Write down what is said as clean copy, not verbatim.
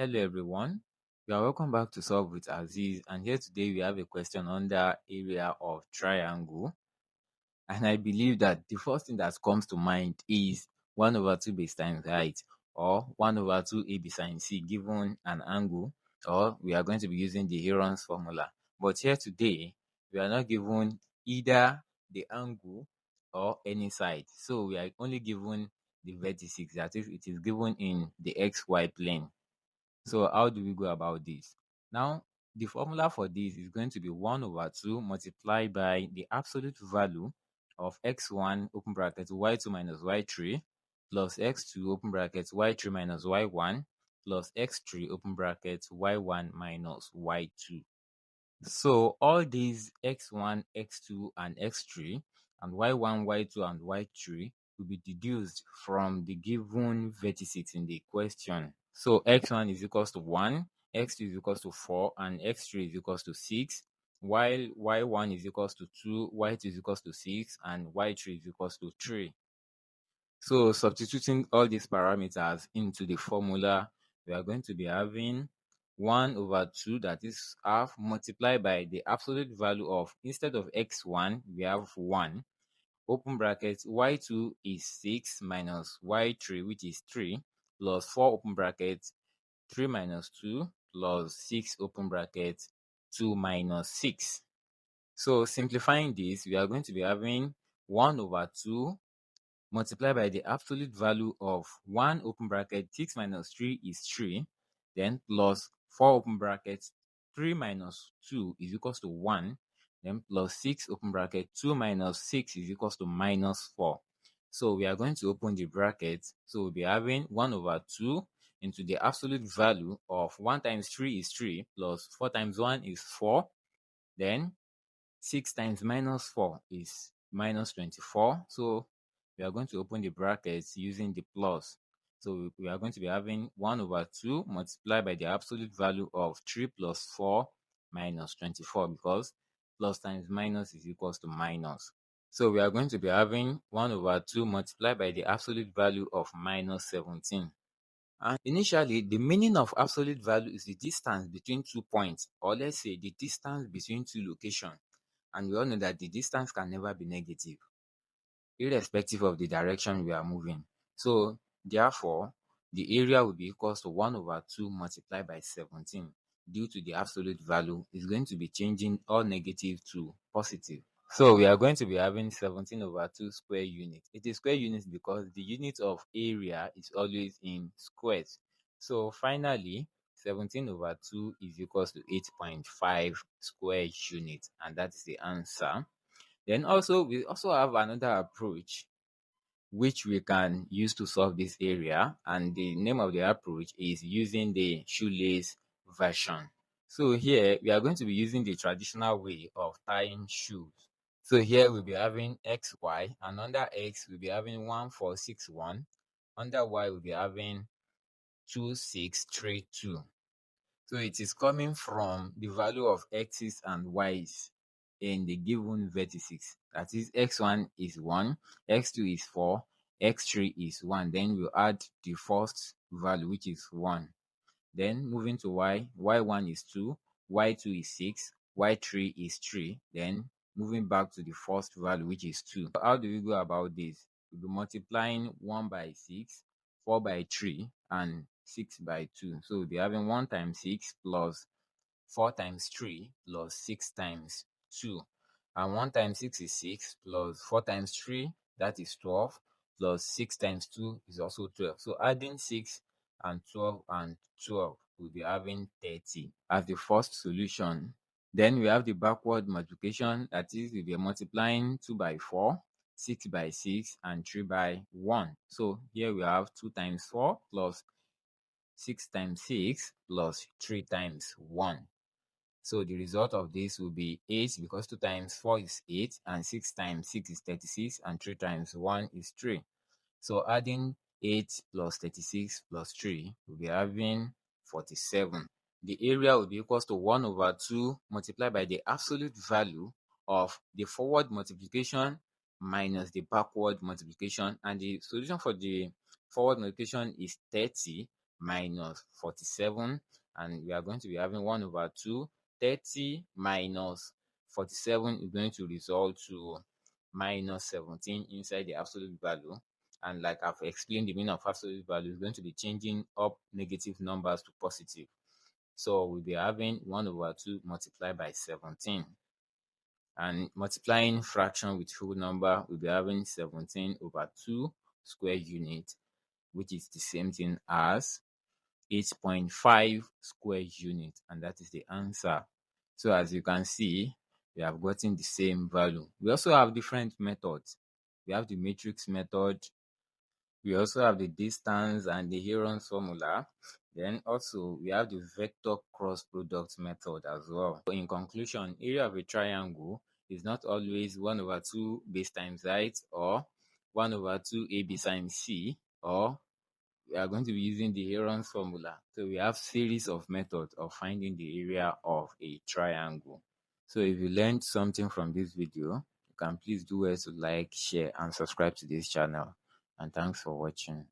Hello everyone, you are welcome back to Solve with Aziz, and here today we have a question under area of triangle. And I believe that the first thing that comes to mind is 1 over 2 base times height, or 1 over 2 a b sine c given an angle, or we are going to be using the Heron's formula. But here today we are not given either the angle or any side, so we are only given the vertices, that is, it is given in the xy plane. So how do we go about this? Now, the formula for this is going to be 1 over 2 multiplied by the absolute value of x1 open bracket y2 minus y3 plus x2 open bracket y3 minus y1 plus x3 open bracket y1 minus y2. So all these x1, x2, and x3 and y1, y2, and y3 will be deduced from the given vertices in the question. So x1 is equals to 1, x2 is equals to 4, and x3 is equals to 6, while y1 is equals to 2, y2 is equals to 6, and y3 is equals to 3. So substituting all these parameters into the formula, we are going to be having 1 over 2, that is half, multiplied by the absolute value of, instead of x1, we have 1, open bracket, y2 is 6 minus y3, which is 3, plus 4 open bracket, 3 minus 2, plus 6 open bracket, 2 minus 6. So simplifying this, we are going to be having 1 over 2 multiplied by the absolute value of 1 open bracket 6 minus 3 is 3, then plus 4 open bracket 3 minus 2 is equals to 1, then plus 6 open bracket 2 minus 6 is equals to minus 4. So we are going to open the bracket. So we'll be having 1 over 2 into the absolute value of 1 times 3 is 3 plus 4 times 1 is 4, then 6 times minus 4 is minus 24. So we are going to open the brackets using the plus. So we are going to be having 1 over 2 multiplied by the absolute value of 3 plus 4 minus 24, because plus times minus is equals to minus. So we are going to be having 1 over 2 multiplied by the absolute value of minus 17. And initially, the meaning of absolute value is the distance between 2 points, or let's say the distance between 2 locations. And we all know that the distance can never be negative, irrespective of the direction we are moving. So therefore, the area will be equals to 1 over 2 multiplied by 17. Due to the absolute value is going to be changing all negative to positive. So we are going to be having 17 over 2 square units. It is square units because the unit of area is always in squares. So finally, 17 over 2 is equals to 8.5 square units, and that is the answer. Then also, we also have another approach which we can use to solve this area, and the name of the approach is using the shoelace version. So here we are going to be using the traditional way of tying shoes. So here we'll be having xy, and under x we'll be having 1461, under y we'll be having 2632. So it is coming from the value of x's and y's in the given vertices. That is, x1 is 1, x2 is 4, x3 is 1. Then we'll add the first value, which is 1. Then moving to y, y1 is 2, y2 is 6, y3 is 3. Then moving back to the first value, which is 2. So how do we go about this? We'll be multiplying 1 by 6, 4 by 3, and 6 by 2. So we'll be having 1 times 6 plus 4 times 3 plus 6 times 2. And 1 times 6 is 6 plus 4 times 3, that is 12, plus 6 times 2 is also 12. So adding 6 and 12, we'll be having 30 as the first solution. Then we have the backward multiplication, that is, we'll be multiplying 2 by 4, 6 by 6, and 3 by 1. So here we have 2 times 4 plus 6 times 6 plus 3 times 1. So the result of this will be 8, because 2 times 4 is 8, and 6 times 6 is 36, and 3 times 1 is 3. So adding 8 plus 36 plus 3, we'll be having 47. The area will be equals to 1 over 2 multiplied by the absolute value of the forward multiplication minus the backward multiplication. And the solution for the forward multiplication is 30 minus 47, and we are going to be having 1 over 2. 30 minus 47 is going to result to minus 17 inside the absolute value. And like I've explained, the meaning of absolute value is going to be changing up negative numbers to positive. So we'll be having 1 over 2 multiplied by 17. And multiplying fraction with whole number, we'll be having 17 over 2 square unit, which is the same thing as 8.5 square unit, and that is the answer. So as you can see, we have gotten the same value. We also have different methods. We have the matrix method. We also have the distance and the Heron's formula. Then also we have the vector cross product method as well. So in conclusion, area of a triangle is not always 1 over 2 base times height, or 1 over 2 AB times C, or we are going to be using the Heron's formula. So we have series of methods of finding the area of a triangle. So if you learned something from this video, you can please do well to like, share, and subscribe to this channel. And thanks for watching.